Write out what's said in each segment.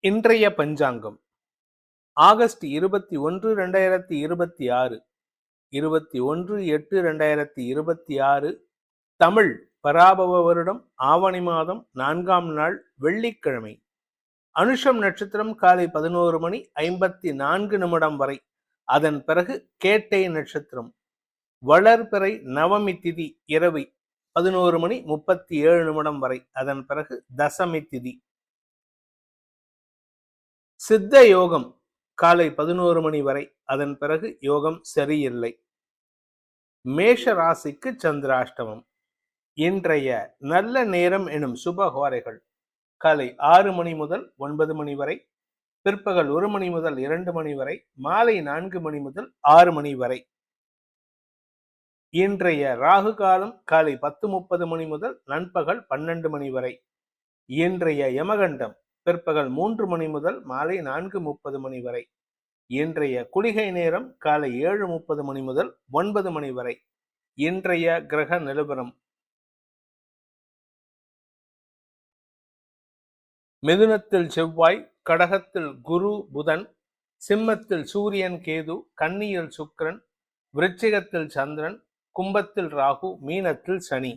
இன்றைய பஞ்சாங்கம் ஆகஸ்ட் 21, 2026, 21/8/2026, தமிழ் பராபவ வருடம் ஆவணி மாதம் 4ஆம் நாள் வெள்ளிக்கிழமை. அனுஷம் நட்சத்திரம் காலை 11:54 வரை. அதன் பிறகு கேட்டை நட்சத்திரம். வளர்பிறை நவமி திதி இரவு 11:37 வரை. அதன் பிறகு தசமி திதி. சித்த யோகம் காலை 11 மணி வரை. அதன் பிறகு யோகம் சரியில்லை. மேஷ ராசிக்கு சந்திராஷ்டமம். இன்றைய நல்ல நேரம் எனும் சுபஹோரைகள் காலை 6 மணி முதல் 9 மணி வரை, பிற்பகல் 1 மணி முதல் 2 மணி வரை, மாலை 4 மணி முதல் 6 மணி வரை. இன்றைய ராகு காலம் காலை 10:30 மணி முதல் நண்பகல் 12 மணி வரை. இன்றைய யமகண்டம் பிற்பகல் 3 மணி முதல் மாலை 4:30 மணி வரை. இன்றைய குளிகை நேரம் காலை 7:30 மணி முதல் 9 மணி வரை. இன்றைய கிரக நிலவரம்: மிதுனத்தில் செவ்வாய், கடகத்தில் குரு புதன், சிம்மத்தில் சூரியன் கேது, கன்னியில் சுக்கிரன், விருச்சிகத்தில் சந்திரன், கும்பத்தில் ராகு, மீனத்தில் சனி.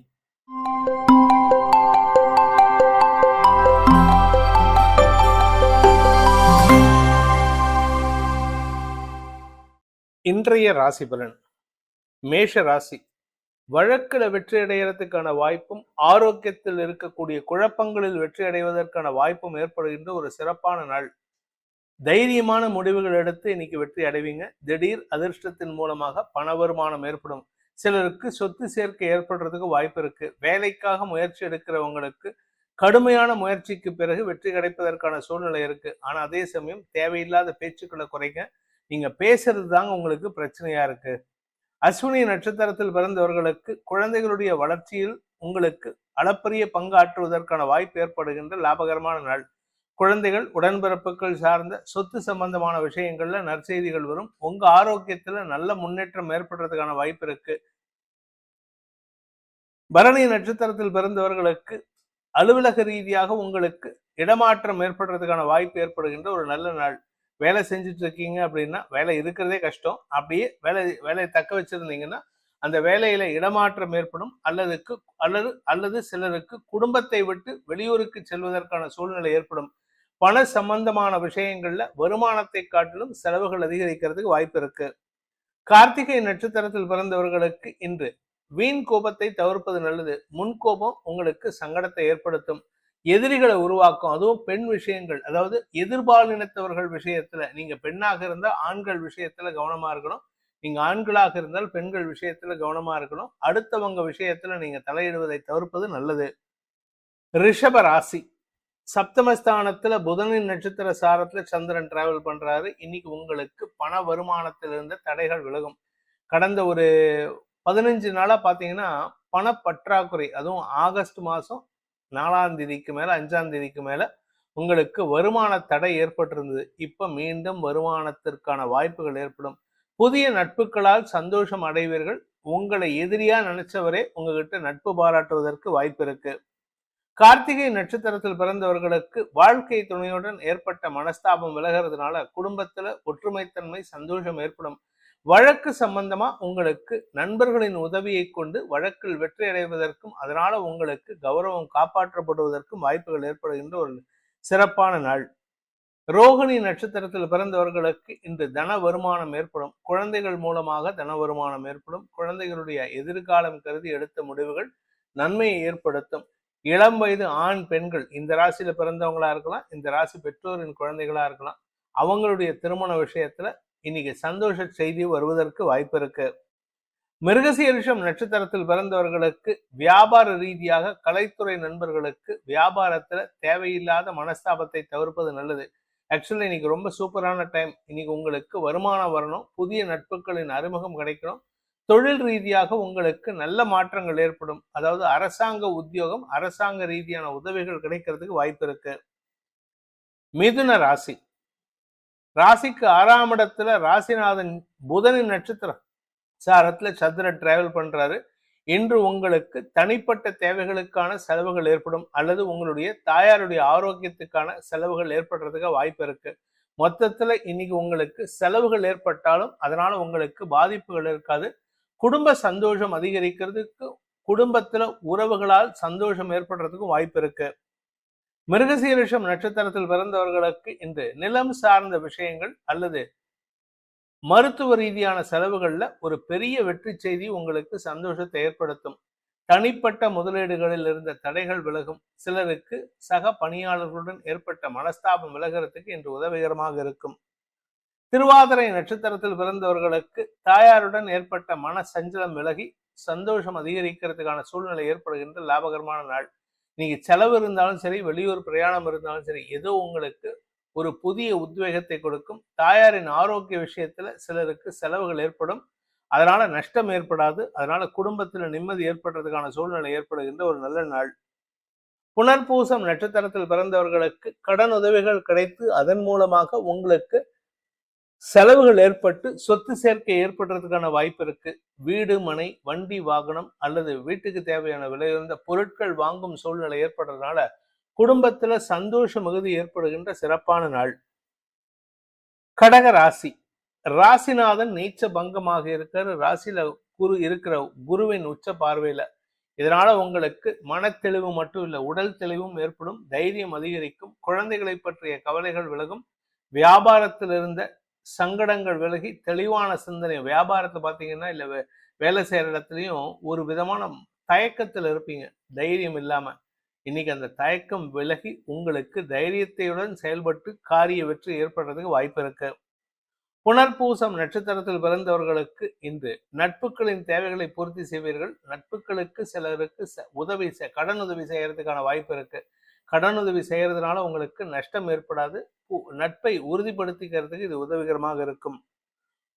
இன்றைய ராசி பலன். மேஷ ராசி. வழக்கில் வெற்றி அடைகிறதுக்கான வாய்ப்பும், ஆரோக்கியத்தில் இருக்கக்கூடிய குழப்பங்களில் வெற்றி அடைவதற்கான வாய்ப்பும் ஏற்படுகின்ற ஒரு சிறப்பான நாள். தைரியமான முடிவுகள் எடுத்து இன்னைக்கு வெற்றி அடைவீங்க. திடீர் அதிர்ஷ்டத்தின் மூலமாக பண வருமானம் ஏற்படும். சிலருக்கு சொத்து சேர்க்கை ஏற்படுறதுக்கு வாய்ப்பு இருக்கு. வேலைக்காக முயற்சி எடுக்கிறவங்களுக்கு கடுமையான முயற்சிக்கு பிறகு வெற்றி கிடைப்பதற்கான சூழ்நிலை இருக்கு. ஆனா அதே சமயம் தேவையில்லாத பேச்சுக்களை குறைங்க. நீங்க பேசுறது தாங்க உங்களுக்கு பிரச்சனையா இருக்கு. அஸ்வினி நட்சத்திரத்தில் பிறந்தவர்களுக்கு குழந்தைகளுடைய வளர்ச்சியில் உங்களுக்கு அளப்பரிய பங்கு ஆற்றுவதற்கான வாய்ப்பு ஏற்படுகின்ற லாபகரமான நாள். குழந்தைகள், உடன்பிறப்புகள் சார்ந்த சொத்து சம்பந்தமான விஷயங்கள்ல நற்செய்திகள் வரும். உங்க ஆரோக்கியத்துல நல்ல முன்னேற்றம் ஏற்படுறதுக்கான வாய்ப்பு இருக்கு. பரணி நட்சத்திரத்தில் பிறந்தவர்களுக்கு அலுவலக ரீதியாக உங்களுக்கு இடமாற்றம் ஏற்படுறதுக்கான வாய்ப்பு ஏற்படுகின்ற ஒரு நல்ல நாள். வேலை செஞ்சுட்டு இருக்கீங்க அப்படின்னா வேலை இருக்கிறதே கஷ்டம். அப்படியே வேலையை தக்க வச்சிருந்தீங்கன்னா அந்த வேலையில இடமாற்றம் ஏற்படும். அல்லது சிலருக்கு குடும்பத்தை விட்டு வெளியூருக்கு செல்வதற்கான சூழ்நிலை ஏற்படும். பண சம்பந்தமான விஷயங்கள்ல வருமானத்தை காட்டிலும் செலவுகள் அதிகரிக்கிறதுக்கு வாய்ப்பு இருக்கு. கார்த்திகை நட்சத்திரத்தில் பிறந்தவர்களுக்கு இன்று வீண் கோபத்தை தவிர்ப்பது நல்லது. முன்கோபம் உங்களுக்கு சங்கடத்தை ஏற்படுத்தும், எதிரிகளை உருவாக்கும். அதுவும் பெண் விஷயங்கள், அதாவது எதிர்பாலினத்தவர்கள் விஷயத்துல, நீங்க பெண்ணாக இருந்தால் ஆண்கள் விஷயத்துல கவனமா இருக்கணும். நீங்க ஆண்களாக இருந்தால் பெண்கள் விஷயத்துல கவனமா இருக்கணும். அடுத்தவங்க விஷயத்துல நீங்க தலையிடுவதை தவிர்ப்பது நல்லது. ரிஷப ராசி. சப்தமஸ்தானத்துல புதனின் நட்சத்திர சாரத்துல சந்திரன் டிராவல் பண்றாரு. இன்னைக்கு உங்களுக்கு பண வருமானத்திலிருந்த தடைகள் விலகும். கடந்த ஒரு 15 நாளா பாத்தீங்கன்னா பணப்பற்றாக்குறை, அதுவும் ஆகஸ்ட் மாசம் 4ஆம் தேதிக்கு மேல 5ஆம் தேதிக்கு மேல உங்களுக்கு வருமான தடை ஏற்பட்டிருந்தது. இப்ப மீண்டும் வருமானத்திற்கான வாய்ப்புகள் ஏற்படும். புதிய நட்புகளால் சந்தோஷம் அடைவீர்கள். உங்களை எதிரியா நினைச்சவரே உங்ககிட்ட நட்பு பாராட்டுவதற்கு வாய்ப்பு இருக்கு. கார்த்திகை நட்சத்திரத்தில் பிறந்தவர்களுக்கு வாழ்க்கை துணையுடன் ஏற்பட்ட மனஸ்தாபம் விலகிறதுனால குடும்பத்துல ஒற்றுமைத்தன்மை, சந்தோஷம் ஏற்படும். வழக்கு சம்பந்தமா உங்களுக்கு நண்பர்களின் உதவியை கொண்டு வழக்கில் வெற்றி அடைவதற்கும் அதனால உங்களுக்கு கௌரவம் காப்பாற்றப்படுவதற்கும் வாய்ப்புகள் ஏற்படுகின்ற ஒரு சிறப்பான நாள். ரோகிணி நட்சத்திரத்தில் பிறந்தவர்களுக்கு இன்று தன வருமானம் ஏற்படும். குழந்தைகள் மூலமாக தன வருமானம் ஏற்படும். குழந்தைகளுடைய எதிர்காலம் கருதி எடுத்த முடிவுகள் நன்மையை ஏற்படுத்தும். இளம் வயது ஆண் பெண்கள், இந்த ராசியில பிறந்தவங்களா இருக்கலாம், இந்த ராசி பெற்றோரின் குழந்தைகளா இருக்கலாம், அவங்களுடைய திருமண விஷயத்துல இன்னைக்கு சந்தோஷ செய்தி வருவதற்கு வாய்ப்பு இருக்கு. மிருகசீரிஷம் நட்சத்திரத்தில் பிறந்தவர்களுக்கு வியாபார ரீதியாக கலைத்துறை நண்பர்களுக்கு வியாபாரத்துல தேவையில்லாத மனஸ்தாபத்தை தவிர்ப்பது நல்லது. ஆக்சுவலி இன்னைக்கு ரொம்ப சூப்பரான டைம். இன்னைக்கு உங்களுக்கு வருமானம் வரணும், புதிய நட்புகளின் அறிமுகம் கிடைக்கணும். தொழில் ரீதியாக உங்களுக்கு நல்ல மாற்றங்கள் ஏற்படும். அதாவது அரசாங்க உத்தியோகம், அரசாங்க ரீதியான உதவிகள் கிடைக்கிறதுக்கு வாய்ப்பு இருக்கு. மிதுன ராசி. ராசிக்கு 6ஆம் இடத்துல ராசிநாதன் புதனின் நட்சத்திரம் சாரத்துல சந்திரன் டிராவல் பண்றாரு. இன்று உங்களுக்கு தனிப்பட்ட தேவைகளுக்கான செலவுகள் ஏற்படும் அல்லது உங்களுடைய தாயாருடைய ஆரோக்கியத்துக்கான செலவுகள் ஏற்படுறதுக்கு வாய்ப்பு இருக்கு. மொத்தத்துல இன்னைக்கு உங்களுக்கு செலவுகள் ஏற்பட்டாலும் அதனால உங்களுக்கு பாதிப்புகள் இருக்காது. குடும்ப சந்தோஷம் அதிகரிக்கிறதுக்கு, குடும்பத்துல உறவுகளால் சந்தோஷம் ஏற்படுறதுக்கும் வாய்ப்பு இருக்கு. மிருகசீரிஷம் நட்சத்திரத்தில் பிறந்தவர்களுக்கு இன்று நிலம் சார்ந்த விஷயங்கள் அல்லது மருத்துவ ரீதியான செலவுகள்ல ஒரு பெரிய வெற்றி செய்தி உங்களுக்கு சந்தோஷத்தை ஏற்படுத்தும். தனிப்பட்ட முதலீடுகளில் இருந்த தடைகள் விலகும். சிலருக்கு சக பணியாளர்களுடன் ஏற்பட்ட மனஸ்தாபம் விலகிறதுக்கு இன்று உதவிகரமாக இருக்கும். திருவாதிரை நட்சத்திரத்தில் பிறந்தவர்களுக்கு தாயாருடன் ஏற்பட்ட மன சஞ்சலம் விலகி சந்தோஷம் அதிகரிக்கிறதுக்கான சூழ்நிலை ஏற்படுகின்ற லாபகரமான நாள். நீங்க செலவு இருந்தாலும் சரி, வெளியூர் பிரயாணம் இருந்தாலும் சரி, ஏதோ உங்களுக்கு ஒரு புதிய உத்வேகத்தை கொடுக்கும். தாயாரின் ஆரோக்கிய விஷயத்துல சிலருக்கு செலவுகள் ஏற்படும், அதனால நஷ்டம் ஏற்படாது. அதனால குடும்பத்துல நிம்மதி ஏற்படுறதுக்கான சூழ்நிலை ஏற்படுகின்ற ஒரு நல்ல நாள். புனர்பூசம் நட்சத்திரத்தில் பிறந்தவர்களுக்கு கடன் உதவிகள் கிடைத்து அதன் மூலமாக உங்களுக்கு செலவுகள் ஏற்பட்டு சொத்து சேர்க்கை ஏற்படுறதுக்கான வாய்ப்பு இருக்கு. வீடு, மனை, வண்டி, வாகனம் அல்லது வீட்டுக்கு தேவையான விலையுயர்ந்த பொருட்கள் வாங்கும் சூழ்நிலை ஏற்படுறதுனால குடும்பத்துல சந்தோஷ மிகுதி ஏற்படுகின்ற சிறப்பான நாள். கடக ராசி. ராசிநாதன் நீச்ச பங்கமாக இருக்கிற ராசியில இருக்கிற குருவின் உச்ச பார்வையில, இதனால உங்களுக்கு மனத்தெளிவு மட்டும் இல்ல, உடல் தெளிவும் ஏற்படும். தைரியம் அதிகரிக்கும். குழந்தைகளை பற்றிய கவலைகள் விலகும். வியாபாரத்தில் இருந்த சங்கடங்கள் விலகி தெளிவான சிந்தனை. வியாபாரத்தை பார்த்தீங்கன்னா இல்ல வேலை செய்யற இடத்துலயும் ஒரு விதமான தயக்கத்தில் இருப்பீங்க, தைரியம் இல்லாம. இன்னைக்கு அந்த தயக்கம் விலகி உங்களுக்கு தைரியத்தையுடன் செயல்பட்டு காரிய வெற்றி ஏற்படுறதுக்கு வாய்ப்பு இருக்கு. புனர்பூசம் நட்சத்திரத்தில் பிறந்தவர்களுக்கு இன்று நட்புகளின் தேவைகளை பூர்த்தி செய்வீர்கள். நட்புகளுக்கு சிலருக்கு கடன் உதவி செய்யறதுக்கான வாய்ப்பு இருக்கு. கடன் உதவி செய்யறதுனால உங்களுக்கு நஷ்டம் ஏற்படாது. நட்பை உறுதிப்படுத்திக்கிறதுக்கு இது உதவிகரமாக இருக்கும்.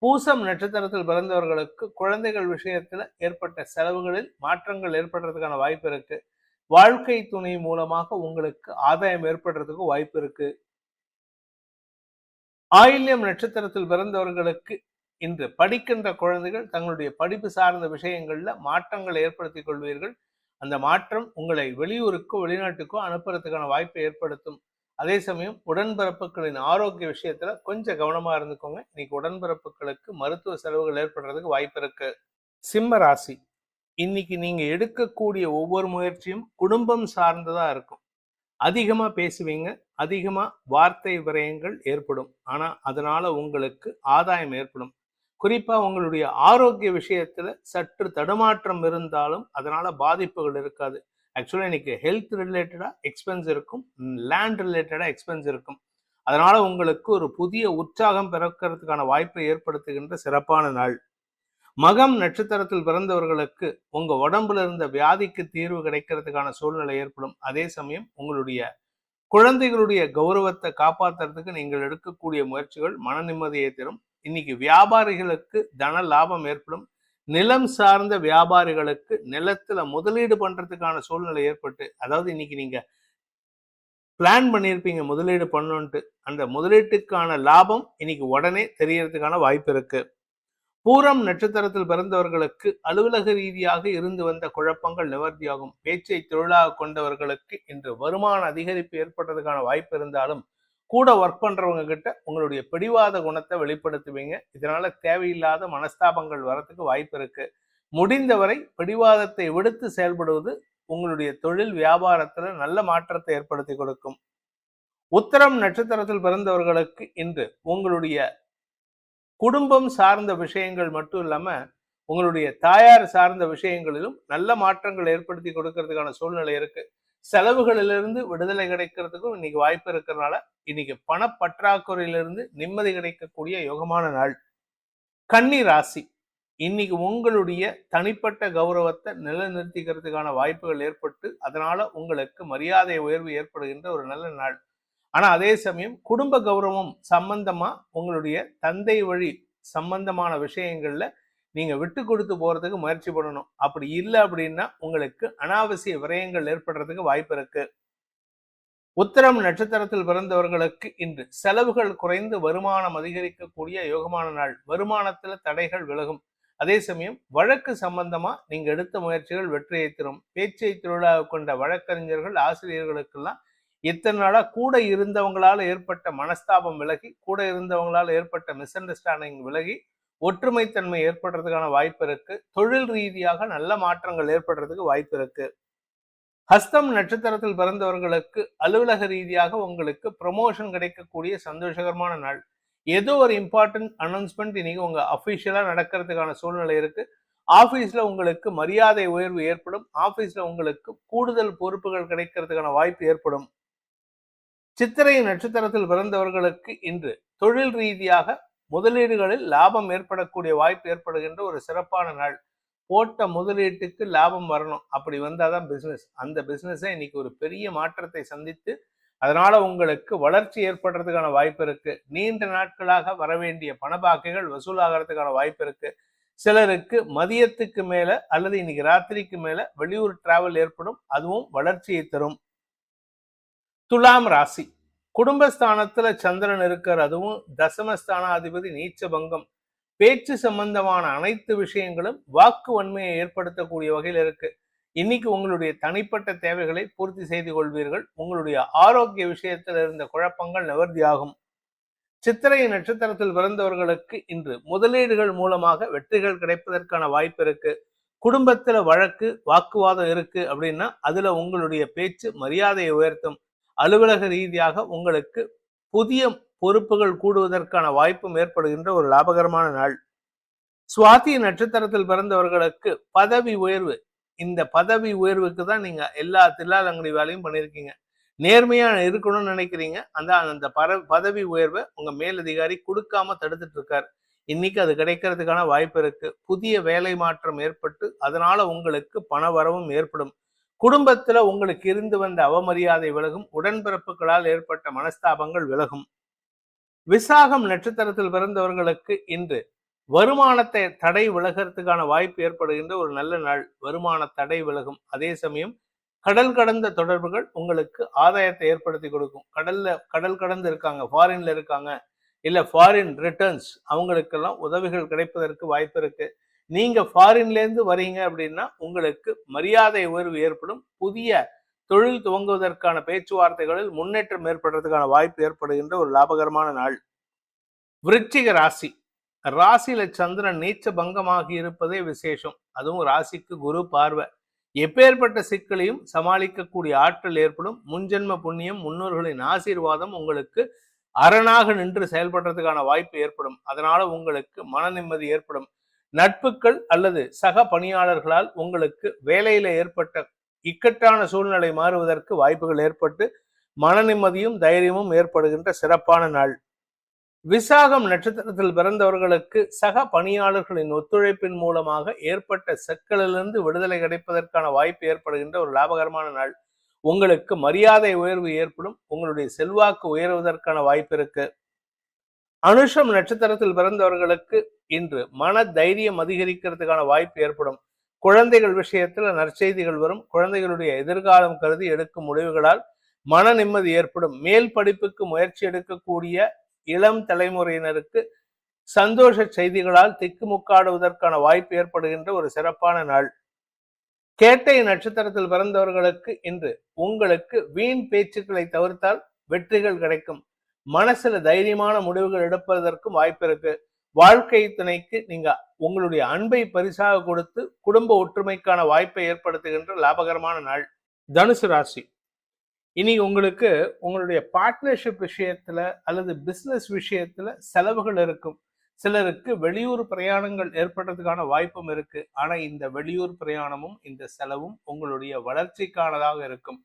பூசம் நட்சத்திரத்தில் பிறந்தவர்களுக்கு குழந்தைகள் விஷயத்துல ஏற்பட்ட செலவுகளில் மாற்றங்கள் ஏற்படுறதுக்கான வாய்ப்பு இருக்கு. வாழ்க்கை துணை மூலமாக உங்களுக்கு ஆதாயம் ஏற்படுறதுக்கு வாய்ப்பு இருக்கு. ஆயில்யம் நட்சத்திரத்தில் பிறந்தவர்களுக்கு இன்று படிக்கின்ற குழந்தைகள் தங்களுடைய படிப்பு சார்ந்த விஷயங்கள்ல மாற்றங்களை ஏற்படுத்திக் கொள்வீர்கள். அந்த மாற்றம் உங்களை வெளியூருக்கோ வெளிநாட்டுக்கோ அனுப்புறதுக்கான வாய்ப்பை ஏற்படுத்தும். அதே சமயம் உடன்பிறப்புகளின் ஆரோக்கிய விஷயத்துல கொஞ்சம் கவனமா இருந்துக்கோங்க. இன்னைக்கு உடன்பிறப்புகளுக்கு மருத்துவ செலவுகள் ஏற்படுறதுக்கு வாய்ப்பு இருக்கு. சிம்ம ராசி. இன்னைக்கு நீங்க எடுக்கக்கூடிய ஒவ்வொரு முயற்சியும் குடும்பம் சார்ந்ததா இருக்கும். அதிகமா பேசுவீங்க, அதிகமா வார்த்தை விரயங்கள் ஏற்படும். ஆனா அதனால உங்களுக்கு ஆதாயம் ஏற்படும். குறிப்பா உங்களுடைய ஆரோக்கிய விஷயத்துல சற்று தடுமாற்றம் இருந்தாலும் அதனால பாதிப்புகள் இருக்காது. ஆக்சுவலா இன்னைக்கு ஹெல்த் ரிலேட்டடா எக்ஸ்பென்ஸ் இருக்கும், லேண்ட் ரிலேட்டடா எக்ஸ்பென்ஸ் இருக்கும். அதனால உங்களுக்கு ஒரு புதிய உற்சாகம் பிறக்கிறதுக்கான வாய்ப்பை ஏற்படுத்துகின்ற சிறப்பான நாள். மகம் நட்சத்திரத்தில் பிறந்தவர்களுக்கு உங்க உடம்புல இருந்த வியாதிக்கு தீர்வு கிடைக்கிறதுக்கான சூழ்நிலை ஏற்படும். அதே சமயம் உங்களுடைய குழந்தைகளுடைய கௌரவத்தை காப்பாற்றுறதுக்கு நீங்கள் எடுக்கக்கூடிய முயற்சிகள் மன நிம்மதியை தரும். இன்னைக்கு வியாபாரிகளுக்கு தன லாபம் ஏற்படும். நிலம் சார்ந்த வியாபாரிகளுக்கு நிலத்துல முதலீடு பண்றதுக்கான சூழ்நிலை ஏற்பட்டு, அதாவது இன்னைக்கு நீங்க பிளான் பண்ணியிருப்பீங்க முதலீடு பண்ணணுன்ட்டு, அந்த முதலீட்டுக்கான லாபம் இன்னைக்கு உடனே தெரியறதுக்கான வாய்ப்பு இருக்கு. பூரம் நட்சத்திரத்தில் பிறந்தவர்களுக்கு அலுவலக ரீதியாக இருந்து வந்த குழப்பங்கள் நிவர்த்தியாகும். பேச்சை தொழிலாக கொண்டவர்களுக்கு இன்று வருமான அதிகரிப்பு ஏற்படுறதுக்கான வாய்ப்பு இருந்தாலும் கூட ஒர்க் பண்றவங்க கிட்ட உங்களுடைய பிடிவாத குணத்தை வெளிப்படுத்துவீங்க. இதனால தேவையில்லாத மனஸ்தாபங்கள் வரத்துக்கு வாய்ப்பு இருக்கு. முடிந்தவரை பிடிவாதத்தை விடுத்து செயல்படுவது உங்களுடைய தொழில் வியாபாரத்துல நல்ல மாற்றத்தை ஏற்படுத்தி கொடுக்கும். உத்திரம் நட்சத்திரத்தில் பிறந்தவர்களுக்கு இன்று உங்களுடைய குடும்பம் சார்ந்த விஷயங்கள் மட்டும் இல்லாம உங்களுடைய தாயார் சார்ந்த விஷயங்களிலும் நல்ல மாற்றங்கள் ஏற்படுத்தி கொடுக்கறதுக்கான சூழ்நிலை இருக்கு. செலவுகளிலிருந்து விடுதலை கிடைக்கிறதுக்கும் இன்னைக்கு வாய்ப்பு இருக்கிறதுனால இன்னைக்கு பணப்பற்றாக்குறையிலிருந்து நிம்மதி கிடைக்கக்கூடிய யோகமான நாள். கன்னி ராசி. இன்னைக்கு உங்களுடைய தனிப்பட்ட கௌரவத்தை நிலைநிறுத்திக்கிறதுக்கான வாய்ப்புகள் ஏற்பட்டு அதனால உங்களுக்கு மரியாதை உயர்வு ஏற்படுகின்ற ஒரு நல்ல நாள். ஆனா அதே சமயம் குடும்ப கௌரவம் சம்பந்தமா உங்களுடைய தந்தை வழி சம்பந்தமான விஷயங்கள்ல நீங்க விட்டு கொடுத்து போறதுக்கு முயற்சி பண்ணணும். அப்படி இல்லை அப்படின்னா உங்களுக்கு அனாவசிய விரயங்கள் ஏற்படுறதுக்கு வாய்ப்பு இருக்கு. உத்திரம் நட்சத்திரத்தில் பிறந்தவர்களுக்கு இன்று செலவுகள் குறைந்து வருமானம் அதிகரிக்கக்கூடிய யோகமான நாள். வருமானத்துல தடைகள் விலகும். அதே சமயம் வழக்கு சம்பந்தமா நீங்க எடுத்த முயற்சிகள் வெற்றியை தரும். பேச்சை தொழிலாக கொண்ட வழக்கறிஞர்கள், ஆசிரியர்களுக்கெல்லாம் இத்தனை நாளா கூட இருந்தவங்களால ஏற்பட்ட மனஸ்தாபம் விலகி, கூட இருந்தவங்களால ஏற்பட்ட மிஸ் அண்டர்ஸ்டாண்டிங் விலகி, ஒற்றுமைத்தன்மை ஏற்படுறதுக்கான வாய்ப்பு இருக்கு. தொழில் ரீதியாக நல்ல மாற்றங்கள் ஏற்படுறதுக்கு வாய்ப்பு இருக்கு. ஹஸ்தம் நட்சத்திரத்தில் பிறந்தவர்களுக்கு அலுவலக ரீதியாக உங்களுக்கு ப்ரமோஷன் கிடைக்கக்கூடிய சந்தோஷகரமான நாள். ஏதோ ஒரு இம்பார்ட்டன்ட் அனௌன்ஸ்மெண்ட் இன்னைக்கு உங்க அபிஷியலா நடக்கிறதுக்கான சூழ்நிலை இருக்கு. ஆபீஸ்ல உங்களுக்கு மரியாதை உயர்வு ஏற்படும். ஆபீஸ்ல உங்களுக்கு கூடுதல் பொறுப்புகள் கிடைக்கிறதுக்கான வாய்ப்பு ஏற்படும். சித்திரை நட்சத்திரத்தில் பிறந்தவர்களுக்கு இன்று தொழில் ரீதியாக முதலீடுகளில் லாபம் ஏற்படக்கூடிய வாய்ப்பு ஏற்படுகின்ற ஒரு சிறப்பான நாள். போட்ட முதலீட்டுக்கு லாபம் வரணும், அப்படி வந்தாதான் பிசினஸ். அந்த பிசினஸை இன்னைக்கு ஒரு பெரிய மாற்றத்தை சந்தித்து அதனால உங்களுக்கு வளர்ச்சி ஏற்படுறதுக்கான வாய்ப்பு இருக்கு. நீண்ட நாட்களாக வர வேண்டிய பணபாக்கைகள் வசூலாகிறதுக்கான வாய்ப்பு இருக்கு. சிலருக்கு மதியத்துக்கு மேல அல்லது இன்னைக்கு ராத்திரிக்கு மேல வெளியூர் டிராவல் ஏற்படும், அதுவும் வளர்ச்சியை தரும். துலாம் ராசி, குடும்பஸ்தானத்துல சந்திரன் இருக்கார், அதுவும் தசமஸ்தானாதிபதி நீச்ச பங்கம். பேச்சு சம்பந்தமான அனைத்து விஷயங்களும் வாக்கு வன்மையை ஏற்படுத்தக்கூடிய வகையில் இருக்கு. இன்னைக்கு உங்களுடைய தனிப்பட்ட தேவைகளை பூர்த்தி செய்து கொள்வீர்கள். உங்களுடைய ஆரோக்கிய விஷயத்தில் இருந்த குழப்பங்கள் நிவர்த்தியாகும். சித்திரை நட்சத்திரத்தில் பிறந்தவர்களுக்கு இன்று முதலீடுகள் மூலமாக வெற்றிகள் கிடைப்பதற்கான வாய்ப்பு இருக்கு. குடும்பத்துல வழக்கு வாக்குவாதம் இருக்கு அப்படின்னா அதுல உங்களுடைய பேச்சு மரியாதையை உயர்த்தும். அலுவலக ரீதியாக உங்களுக்கு புதிய பொறுப்புகள் கூடுவதற்கான வாய்ப்பும் ஏற்படுகின்ற ஒரு லாபகரமான நாள். சுவாதி நட்சத்திரத்தில் பிறந்தவர்களுக்கு பதவி உயர்வு. இந்த பதவி உயர்வுக்கு தான் நீங்க எல்லா தில்லாலங்கடி வேலையும் பண்ணியிருக்கீங்க. நேர்மையா இருக்கணும்னு நினைக்கிறீங்க. அந்த பதவி உயர்வை உங்க மேலதிகாரி கொடுக்காம தடுத்துட்டு இருக்காரு. இன்னைக்கு அது கிடைக்கிறதுக்கான வாய்ப்பு இருக்கு. புதிய வேலை மாற்றம் ஏற்பட்டு அதனால உங்களுக்கு பண வரவும் ஏற்படும். குடும்பத்துல உங்களுக்கு இருந்து வந்த அவமரியாதை விலகும். உடன்பிறப்புகளால் ஏற்பட்ட மனஸ்தாபங்கள் விலகும். விசாகம் நட்சத்திரத்தில் பிறந்தவர்களுக்கு இன்று வருமானத்தை தடை விலகிறதுக்கான வாய்ப்பு ஏற்படுகின்ற ஒரு நல்ல நாள். வருமான தடை விலகும். அதே சமயம் கடல் கடந்த தொடர்புகள் உங்களுக்கு ஆதாயத்தை ஏற்படுத்தி கொடுக்கும். கடல் கடந்து இருக்காங்க, ஃபாரின்ல இருக்காங்க, இல்ல ஃபாரின் ரிட்டர்ன்ஸ், அவங்களுக்கெல்லாம் உதவிகள் கிடைப்பதற்கு வாய்ப்பு இருக்கு. நீங்க ஃபாரின்ல இருந்து வரீங்க அப்படின்னா உங்களுக்கு மரியாதை உயர்வு ஏற்படும். புதிய தொழில் துவங்குவதற்கான பேச்சுவார்த்தைகளில் முன்னேற்றம் ஏற்படுறதுக்கான வாய்ப்பு ஏற்படுகின்ற ஒரு லாபகரமான நாள். விருச்சிக ராசி, ராசியில சந்திரன் நீச்ச பங்கமாகி இருப்பதே விசேஷம். அதுவும் ராசிக்கு குரு பார்வை. எப்பேற்பட்ட சிக்கலையும் சமாளிக்கக்கூடிய ஆற்றல் ஏற்படும். முன்ஜென்ம புண்ணியம், முன்னோர்களின் ஆசீர்வாதம் உங்களுக்கு அரணாக நின்று செயல்படுறதுக்கான வாய்ப்பு ஏற்படும். அதனால உங்களுக்கு மன நிம்மதி ஏற்படும். நட்புகள் அல்லது சக பணியாளர்களால் உங்களுக்கு வேலையில ஏற்பட்ட இக்கட்டான சூழ்நிலை மாறுவதற்கு வாய்ப்புகள் ஏற்பட்டு மன நிம்மதியும் தைரியமும் ஏற்படுகின்ற சிறப்பான நாள். விசாகம் நட்சத்திரத்தில் பிறந்தவர்களுக்கு சக பணியாளர்களின் ஒத்துழைப்பின் மூலமாக ஏற்பட்ட சிக்கலிலிருந்து விடுதலை கிடைப்பதற்கான வாய்ப்பு ஏற்படுகின்ற ஒரு லாபகரமான நாள். உங்களுக்கு மரியாதை உயர்வு ஏற்படும். உங்களுடைய செல்வாக்கு உயர்வதற்கான வாய்ப்பு இருக்கு. அனுஷம் நட்சத்திரத்தில் பிறந்தவர்களுக்கு இன்று மன தைரியம் அதிகரிக்கிறதுக்கான வாய்ப்பு ஏற்படும். குழந்தைகள் விஷயத்துல நற்செய்திகள் வரும். குழந்தைகளுடைய எதிர்காலம் கருதி எடுக்கும் முடிவுகளால் மன நிம்மதி ஏற்படும். மேல் படிப்புக்கு முயற்சி எடுக்கக்கூடிய இளம் தலைமுறையினருக்கு சந்தோஷ செய்திகளால் திக்குமுக்காடுவதற்கான வாய்ப்பு ஏற்படுகின்ற ஒரு சிறப்பான நாள். கேட்டை நட்சத்திரத்தில் பிறந்தவர்களுக்கு இன்று உங்களுக்கு வீண் பேச்சுக்களை தவிர்த்தால் வெற்றிகள் கிடைக்கும். மனசுல தைரியமான முடிவுகள் எடுப்பதற்கும் வாய்ப்பு இருக்கு. வாழ்க்கை துணைக்கு நீங்க உங்களுடைய அன்பை பரிசாக கொடுத்து குடும்ப ஒற்றுமைக்கான வாய்ப்பை ஏற்படுத்துகின்ற லாபகரமான நாள். தனுசு ராசி, இனி உங்களுக்கு உங்களுடைய பார்ட்னர்ஷிப் விஷயத்துல அல்லது பிசினஸ் விஷயத்துல செலவுகள் இருக்கும். சிலருக்கு வெளியூர் பிரயாணங்கள் ஏற்படுறதுக்கான வாய்ப்பும் இருக்கு. ஆனா இந்த வெளியூர் பிரயாணமும் இந்த செலவும் உங்களுடைய வளர்ச்சிக்கானதாக இருக்கும்.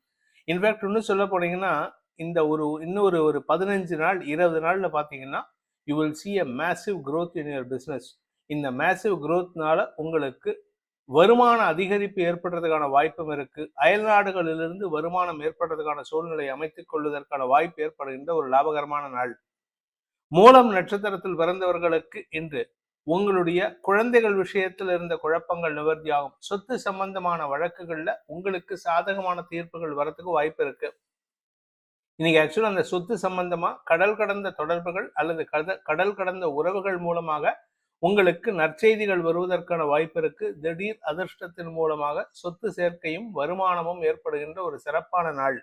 இன்ஃபேக்ட் இன்னும் சொல்ல போனீங்கன்னா இந்த இன்னொரு 15 நாள் 20 நாள்ல பாத்தீங்கன்னா you will see a massive growth in your business. இந்த massive growthனால உங்களுக்கு வருமான அதிகரிப்பு ஏற்படுறதுக்கான வாய்ப்பும் இருக்கு. அயல் நாடுகளிலிருந்து வருமானம் ஏற்படுறதுக்கான சூழ்நிலை அமைத்துக் கொள்வதற்கான வாய்ப்பு ஏற்படுகின்ற ஒரு லாபகரமான நாள். மூலம் நட்சத்திரத்தில் பிறந்தவர்களுக்கு இன்று உங்களுடைய குழந்தைகள் விஷயத்தில் இருந்த குழப்பங்கள் நிவர்த்தியாகும். சொத்து சம்பந்தமான வழக்குகள்ல உங்களுக்கு சாதகமான தீர்ப்புகள் வரத்துக்கு வாய்ப்பு இருக்கு. இன்னைக்கு ஆக்சுவலா அந்த சொத்து சம்பந்தமா கடல் கடந்த தொடர்புகள் அல்லது கடல் கடந்த உறவுகள் மூலமாக உங்களுக்கு நற்செய்திகள் வருவதற்கான வாய்ப்பு இருக்கு. திடீர் அதிர்ஷ்டத்தின் மூலமாக சொத்து சேர்க்கையும் வருமானமும் ஏற்படுகின்ற ஒரு சிறப்பான நாள்.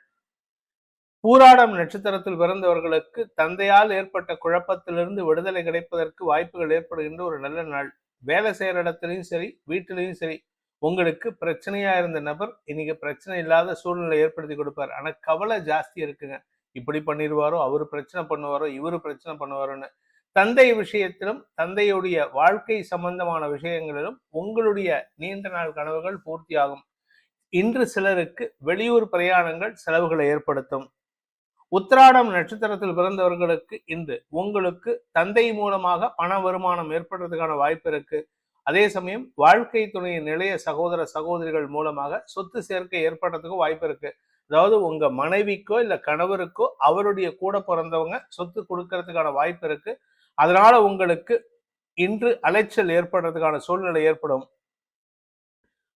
பூராடம் நட்சத்திரத்தில் பிறந்தவர்களுக்கு தந்தையால் ஏற்பட்ட குழப்பத்திலிருந்து விடுதலை கிடைப்பதற்கு வாய்ப்புகள் ஏற்படுகின்ற ஒரு நல்ல நாள். வேலை செய்யற இடத்துலையும் சரி, வீட்டிலையும் சரி, உங்களுக்கு பிரச்சனையா இருந்த நபர் இன்னைக்கு பிரச்சனை இல்லாத சூழ்நிலை ஏற்படுத்தி கொடுப்பார். ஆனா கவலை ஜாஸ்தி இருக்குங்க. இப்படி பண்ணிடுவாரோ, அவரு பிரச்சனை பண்ணுவாரோ, இவரு பிரச்சனை பண்ணுவாரோன்னு. தந்தை விஷயத்திலும் தந்தையுடைய வாழ்க்கை சம்பந்தமான விஷயங்களிலும் உங்களுடைய நீண்ட நாள் கனவுகள் பூர்த்தியாகும். இன்று சிலருக்கு வெளியூர் பிரயாணங்கள் செலவுகளை ஏற்படுத்தும். உத்திராடம் நட்சத்திரத்தில் பிறந்தவர்களுக்கு இன்று உங்களுக்கு தந்தை மூலமாக பண வருமானம் ஏற்படுறதுக்கான வாய்ப்பு இருக்கு. அதே சமயம் வாழ்க்கை துணையின் நிலைய சகோதர சகோதரிகள் மூலமாக சொத்து சேர்க்கை ஏற்படுறதுக்கும் வாய்ப்பு இருக்கு. அதாவது உங்க மனைவிக்கோ இல்ல கணவருக்கோ அவருடைய கூட பிறந்தவங்க சொத்து கொடுக்கறதுக்கான வாய்ப்பு இருக்கு. அதனால உங்களுக்கு இன்று அலைச்சல் ஏற்படுறதுக்கான சூழ்நிலை ஏற்படும்.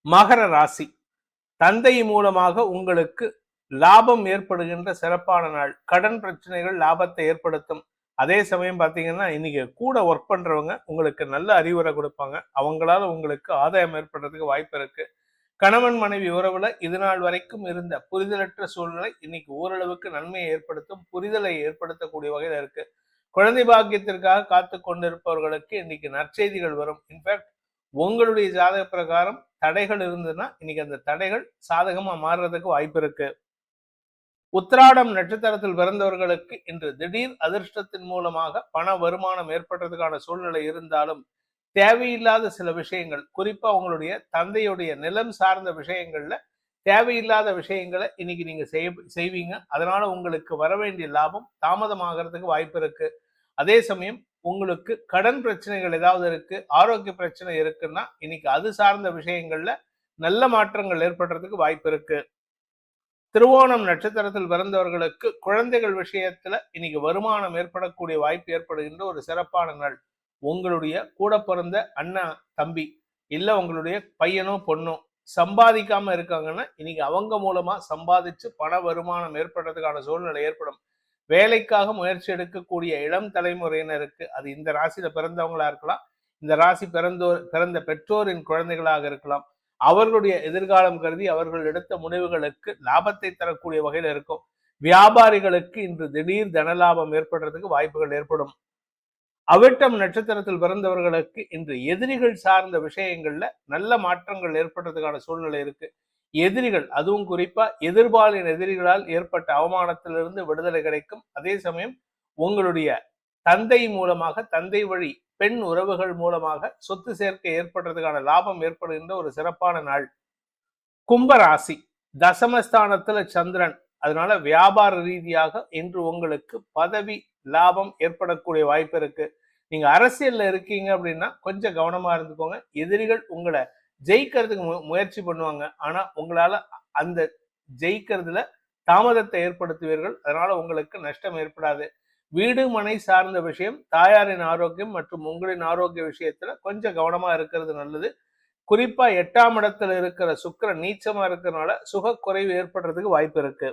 மகர ராசி, தந்தை மூலமாக உங்களுக்கு லாபம் ஏற்படுகின்ற சிறப்பான நாள். கடன் பிரச்சனைகள் லாபத்தை ஏற்படுத்தும். அதே சமயம் பாத்தீங்கன்னா இன்னைக்கு கூட ஒர்க் பண்றவங்க உங்களுக்கு நல்ல அறிவுரை கொடுப்பாங்க. அவங்களால உங்களுக்கு ஆதாயம் ஏற்படுறதுக்கு வாய்ப்பு இருக்கு. கணவன் மனைவி உறவுல இது நாள் வரைக்கும் இருந்த புரிதலற்ற சூழ்நிலை இன்னைக்கு ஓரளவுக்கு நன்மையை ஏற்படுத்தும், புரிதலை ஏற்படுத்தக்கூடிய வகையில இருக்கு. குழந்தை பாக்கியத்திற்காக காத்து கொண்டிருப்பவர்களுக்கு இன்னைக்கு நற்செய்திகள் வரும். இன்ஃபேக்ட் உங்களுடைய ஜாதக பிரகாரம் தடைகள் இருந்ததுன்னா இன்னைக்கு அந்த தடைகள் சாதகமா மாறுறதுக்கு வாய்ப்பு இருக்கு. உத்திராடம் நட்சத்திரத்தில் பிறந்தவர்களுக்கு இன்று திடீர் அதிர்ஷ்டத்தின் மூலமாக பண வருமானம் ஏற்படுறதுக்கான சூழ்நிலை இருந்தாலும் தேவையில்லாத சில விஷயங்கள், குறிப்பா உங்களுடைய தந்தையுடைய நிலம் சார்ந்த விஷயங்கள்ல தேவையில்லாத விஷயங்களை இன்னைக்கு நீங்க செய்வீங்க. அதனால உங்களுக்கு வர வேண்டிய லாபம் தாமதமாகிறதுக்கு வாய்ப்பு இருக்கு. அதே சமயம் உங்களுக்கு கடன் பிரச்சனைகள் ஏதாவது இருக்கு, ஆரோக்கிய பிரச்சனை இருக்குன்னா இன்னைக்கு அது சார்ந்த விஷயங்கள்ல நல்ல மாற்றங்கள் ஏற்படுறதுக்கு வாய்ப்பு இருக்கு. திருவோணம் நட்சத்திரத்தில் பிறந்தவர்களுக்கு குழந்தைகள் விஷயத்துல இன்னைக்கு வருமானம் ஏற்படக்கூடிய வாய்ப்பு ஏற்படுகின்ற ஒரு சிறப்பான நாள். உங்களுடைய கூட பிறந்த அண்ணா தம்பி இல்ல உங்களுடைய பையனோ பொண்ணோ சம்பாதிக்காம இருக்காங்கன்னா இன்னைக்கு அவங்க மூலமா சம்பாதிச்சு பண வருமானம் ஏற்படுறதுக்கான சூழ்நிலை ஏற்படும். வேலைக்காக முயற்சி எடுக்கக்கூடிய இளம் தலைமுறையினருக்கு, அது இந்த ராசியில பிறந்தவங்களா இருக்கலாம், இந்த ராசி பிறந்த பெற்றோரின் குழந்தைகளாக இருக்கலாம், அவர்களுடைய எதிர்காலம் கருதி அவர்கள் எடுத்த முடிவுகளுக்கு லாபத்தை தரக்கூடிய வகையில் இருக்கும். வியாபாரிகளுக்கு இன்று திடீர் தனலாபம் ஏற்படுறதுக்கு வாய்ப்புகள் ஏற்படும். அவிட்டம் நட்சத்திரத்தில் பிறந்தவர்களுக்கு இன்று எதிரிகள் சார்ந்த விஷயங்கள்ல நல்ல மாற்றங்கள் ஏற்படுறதுக்கான சூழ்நிலை இருக்கு. எதிரிகள், அதுவும் குறிப்பா எதிர்பாலின் எதிரிகளால் ஏற்பட்ட அவமானத்திலிருந்து விடுதலை கிடைக்கும். அதே சமயம் உங்களுடைய தந்தை மூலமாக, தந்தை வழி பெண் உறவுகள் மூலமாக சொத்து சேர்க்கை ஏற்படுறதுக்கான லாபம் ஏற்படுகின்ற ஒரு சிறப்பான நாள். கும்பராசி, தசமஸ்தானத்துல சந்திரன், அதனால வியாபார ரீதியாக இன்று உங்களுக்கு பதவி லாபம் ஏற்படக்கூடிய வாய்ப்பு இருக்கு. நீங்க அரசியல்ல இருக்கீங்க அப்படின்னா கொஞ்சம் கவனமா இருந்துக்கோங்க. எதிரிகள் உங்களை ஜெயிக்கிறதுக்கு முயற்சி பண்ணுவாங்க. ஆனா உங்களால அந்த ஜெயிக்கிறதுல தாமதத்தை ஏற்படுத்துவீர்கள். அதனால உங்களுக்கு நஷ்டம் ஏற்படாது. வீடு மனை சார்ந்த விஷயம், தாயாரின் ஆரோக்கியம் மற்றும் உங்களின் ஆரோக்கிய விஷயத்துல கொஞ்சம் கவனமா இருக்கிறது நல்லது. குறிப்பா 8ஆம் இடத்துல இருக்கிற சுக்கிரன் நீச்சமா இருக்கிறதுனால சுக குறைவு ஏற்படுறதுக்கு வாய்ப்பு இருக்கு.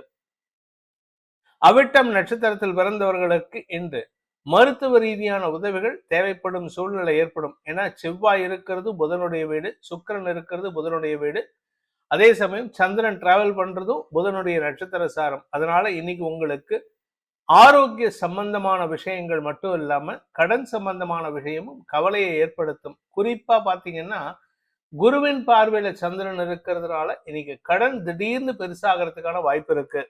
அவிட்டம் நட்சத்திரத்தில் பிறந்தவர்களுக்கு இன்று மருத்துவ ரீதியான உதவிகள் தேவைப்படும் சூழ்நிலை ஏற்படும். ஏன்னா செவ்வாய் இருக்கிறது புதனுடைய வீடு, சுக்கிரன் இருக்கிறது புதனுடைய வீடு, அதே சமயம் சந்திரன் டிராவல் பண்றதும் புதனுடைய நட்சத்திர சாரம். அதனால இன்னைக்கு உங்களுக்கு ஆரோக்கிய சம்பந்தமான விஷயங்கள் மட்டும் இல்லாம கடன் சம்பந்தமான விஷயமும் கவலையை ஏற்படுத்தும். குறிப்பா பாத்தீங்கன்னா குருவின் பார்வையில சந்திரன் இருக்கிறதுனால இன்னைக்கு கடன் திடீர்னு பெருசாகிறதுக்கான வாய்ப்பு இருக்கு.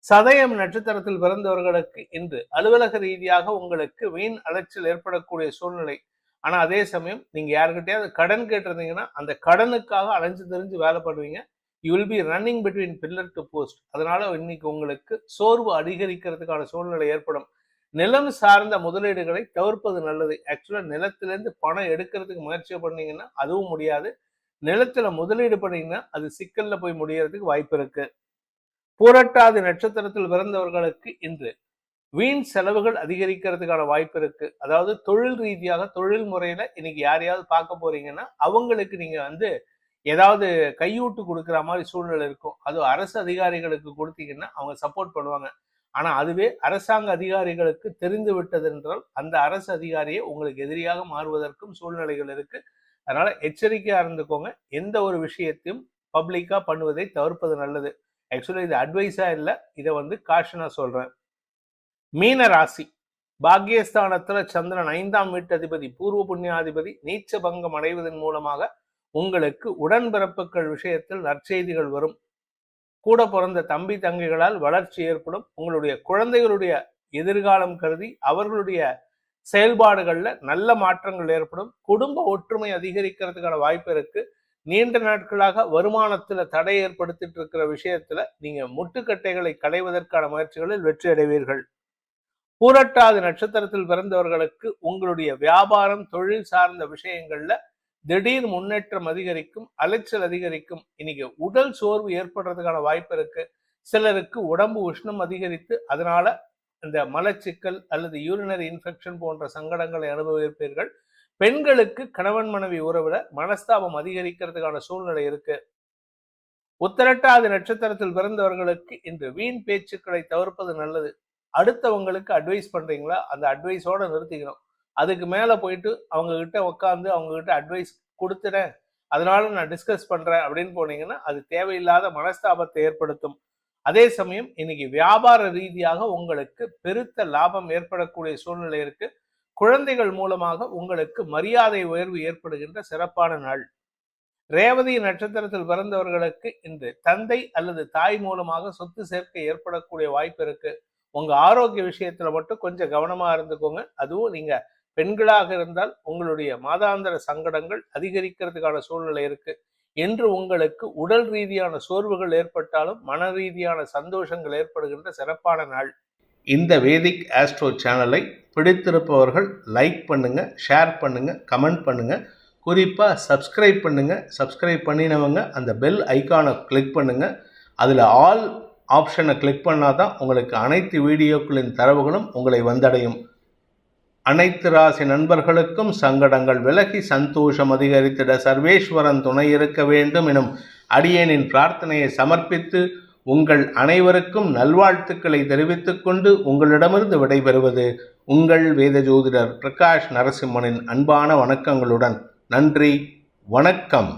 சதயம் நட்சத்திரத்தில் பிறந்தவர்களுக்கு இன்று அலுவலக ரீதியாக உங்களுக்கு வீண் அலைச்சல் ஏற்படக்கூடிய சூழ்நிலை. ஆனா அதே சமயம் நீங்க யாருக்கிட்டையாவது கடன் கேட்டிருந்தீங்கன்னா அந்த கடனுக்காக அலைஞ்சு தெரிஞ்சு வேலை பண்ணுவீங்க. You will be running between pillar to post. அதனால இன்னைக்கு உங்களுக்கு சோர்வு அதிகரிக்கிறதுக்கான சூழ்நிலை ஏற்படும். நிலம் சார்ந்த முதலீடுகளை தவிர்ப்பது நல்லது. ஆக்சுவலா நிலத்திலேருந்து பணம் எடுக்கிறதுக்கு முயற்சி பண்ணீங்கன்னா அதுவும் முடியாது. நிலத்துல முதலீடு பண்ணீங்கன்னா அது சிக்கல்ல போய் முடியறதுக்கு வாய்ப்பு இருக்கு. பூரட்டாதி நட்சத்திரத்தில் பிறந்தவர்களுக்கு இன்று வீண் செலவுகள் அதிகரிக்கிறதுக்கான வாய்ப்பு இருக்கு. அதாவது தொழில் ரீதியாக தொழில் முறையில இன்னைக்கு யாரையாவது பார்க்க போறீங்கன்னா அவங்களுக்கு நீங்க ஏதாவது கையூட்டு கொடுக்குற மாதிரி சூழ்நிலை இருக்கும். அது அரசு அதிகாரிகளுக்கு கொடுத்தீங்கன்னா அவங்க சப்போர்ட் பண்ணுவாங்க. ஆனால் அதுவே அரசாங்க அதிகாரிகளுக்கு தெரிந்து விட்டது என்றால் அந்த அரசு அதிகாரியை உங்களுக்கு எதிரியாக மாறுவதற்கும் சூழ்நிலைகள் இருக்கு. அதனால எச்சரிக்கையா இருந்துக்கோங்க. எந்த ஒரு விஷயத்தையும் பப்ளிக்கா பண்ணுவதை தவிர்ப்பது நல்லது. ஆக்சுவலி இது அட்வைஸா இல்லை, இதை காஷனா சொல்றேன். மீன ராசி பாக்கியஸ்தானத்துல சந்திரன் 5ஆம் வீட்டதிபதி பூர்வ புண்ணியாதிபதி நீச்ச பங்கம் அடைவதன் மூலமாக உங்களுக்கு உடன்பிறப்புகள் விஷயத்தில் நற்செய்திகள் வரும். கூட பிறந்த தம்பி தங்கைகளால் வளர்ச்சி ஏற்படும். உங்களுடைய குழந்தைகளுடைய எதிர்காலம் கருதி அவர்களுடைய செயல்பாடுகள்ல நல்ல மாற்றங்கள் ஏற்படும். குடும்ப ஒற்றுமை அதிகரிக்கிறதுக்கான வாய்ப்பு இருக்கு. நீண்ட நாட்களாக வருமானத்துல தடை ஏற்படுத்திட்டு இருக்கிற விஷயத்துல நீங்க முட்டுக்கட்டைகளை களைவதற்கான முயற்சிகளில் வெற்றி அடைவீர்கள். பூரட்டாதி நட்சத்திரத்தில் பிறந்தவர்களுக்கு உங்களுடைய வியாபாரம் தொழில் சார்ந்த விஷயங்கள்ல திடீர் முன்னேற்றம் அதிகரிக்கும், அலைச்சல் அதிகரிக்கும். இன்னைக்கு உடல் சோர்வு ஏற்படுறதுக்கான வாய்ப்பு இருக்கு. சிலருக்கு உடம்பு உஷ்ணம் அதிகரித்து அதனால இந்த மலச்சிக்கல் அல்லது யூரினரி இன்ஃபெக்ஷன் போன்ற சங்கடங்களை அனுபவிப்பீர்கள். பெண்களுக்கு கணவன் மனைவி உறவுல மனஸ்தாபம் அதிகரிக்கிறதுக்கான சூழ்நிலை இருக்கு. உத்திரட்டாதி நட்சத்திரத்தில் பிறந்தவர்களுக்கு இன்று வீண் பேச்சுக்களை தவிர்ப்பது நல்லது. அடுத்தவங்களுக்கு அட்வைஸ் பண்றீங்களா, அந்த அட்வைஸோட நிறுத்திக்கணும். அதுக்கு மேல போயிட்டு அவங்க கிட்ட உட்காந்து அவங்க கிட்ட அட்வைஸ் கொடுத்துறேன், அதனால நான் டிஸ்கஸ் பண்றேன் அப்படின்னு போனீங்கன்னா அது தேவையில்லாத மனஸ்தாபத்தை ஏற்படுத்தும். அதே சமயம் இன்னைக்கு வியாபார ரீதியாக உங்களுக்கு பெருத்த லாபம் ஏற்படக்கூடிய சூழ்நிலை இருக்கு. குழந்தைகள் மூலமாக உங்களுக்கு மரியாதை உயர்வு ஏற்படுகின்ற சிறப்பான நாள். ரேவதி நட்சத்திரத்தில் பிறந்தவர்களுக்கு இன்று தந்தை அல்லது தாய் மூலமாக சொத்து சேர்க்கை ஏற்படக்கூடிய வாய்ப்பு இருக்கு. உங்க ஆரோக்கிய விஷயத்துல மட்டும் கொஞ்சம் கவனமா இருந்துக்கோங்க. அதுவும் நீங்க பெண்களாக இருந்தால் உங்களுடைய மாதாந்திர சங்கடங்கள் அதிகரிக்கிறதுக்கான சூழ்நிலை இருக்கு. என்று உங்களுக்கு உடல் ரீதியான சோர்வுகள் ஏற்பட்டாலும் மன ரீதியான சந்தோஷங்கள் ஏற்படுகின்ற சிறப்பான நாள். இந்த வேதிக் ஆஸ்ட்ரோ சேனலை பிடித்திருப்பவர்கள் லைக் பண்ணுங்க, ஷேர் பண்ணுங்க, கமெண்ட் பண்ணுங்க. குறிப்பாக சப்ஸ்கிரைப் பண்ணுங்க. சப்ஸ்கிரைப் பண்ணினவங்க அந்த பெல் ஐக்கானை கிளிக் பண்ணுங்க. அதில் ஆல் ஆப்ஷனை கிளிக் பண்ணாதான் உங்களுக்கு அனைத்து வீடியோக்களின் தரவுகளும் உங்களை வந்தடையும். அனைத்து ராசி நண்பர்களுக்கும் சங்கடங்கள் விலகி சந்தோஷம் அதிகரித்திட சர்வேஸ்வரன் துணை இருக்க வேண்டும் எனும் அடியேனின் பிரார்த்தனையை சமர்ப்பித்து உங்கள் அனைவருக்கும் நல்வாழ்த்துக்களை தெரிவித்துக் கொண்டு உங்களிடமிருந்து விடைபெறுவது உங்கள் வேத ஜோதிடர் பிரகாஷ் நரசிம்மனின் அன்பான வணக்கங்களுடன். நன்றி, வணக்கம்.